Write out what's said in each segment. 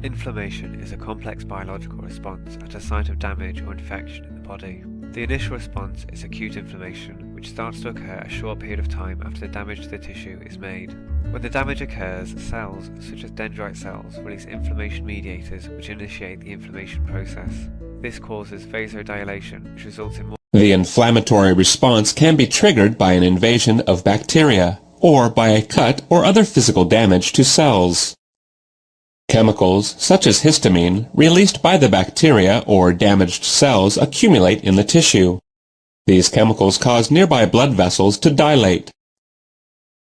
Inflammation is a complex biological response at a site of damage or infection in the body. The initial response is acute inflammation, which starts to occur a short period of time after the damage to the tissue is made. When the damage occurs, cells, such as dendrite cells, release inflammation mediators which initiate the inflammation process. This causes vasodilation, which results in more. The inflammatory response can be triggered by an invasion of bacteria, or by a cut or other physical damage to cells. Chemicals, such as histamine, released by the bacteria or damaged cells accumulate in the tissue. These chemicals cause nearby blood vessels to dilate.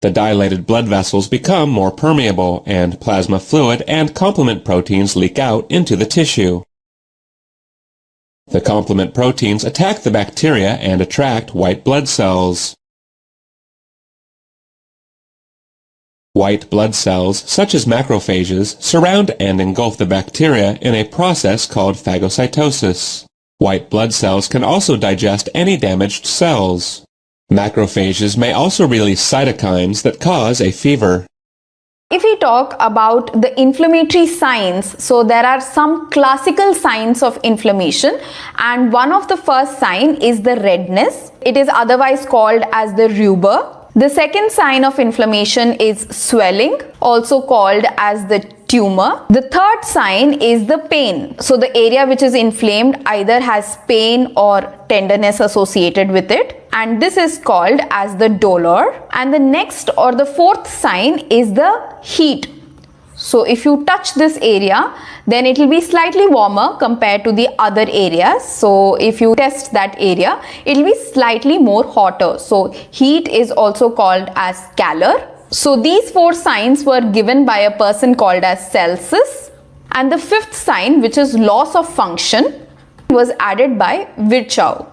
The dilated blood vessels become more permeable, and plasma fluid and complement proteins leak out into the tissue. The complement proteins attack the bacteria and attract white blood cells. White blood cells, such as macrophages, surround and engulf the bacteria in a process called phagocytosis. White blood cells can also digest any damaged cells. Macrophages may also release cytokines that cause a fever. If we talk about the inflammatory signs, so there are some classical signs of inflammation, and one of the first sign is the redness. It is otherwise called as the rubor. The second sign of inflammation is swelling, also called as the tumor. The third sign is the pain. So the area which is inflamed either has pain or tenderness associated with it, and this is called as the dolor. And the next or the fourth sign is the heat. So if you touch this area, then it will be slightly warmer compared to the other areas. So if you test that area, it will be slightly more hotter. So heat is also called as calor. So these four signs were given by a person called as Celsus. And the fifth sign, which is loss of function, was added by Virchow.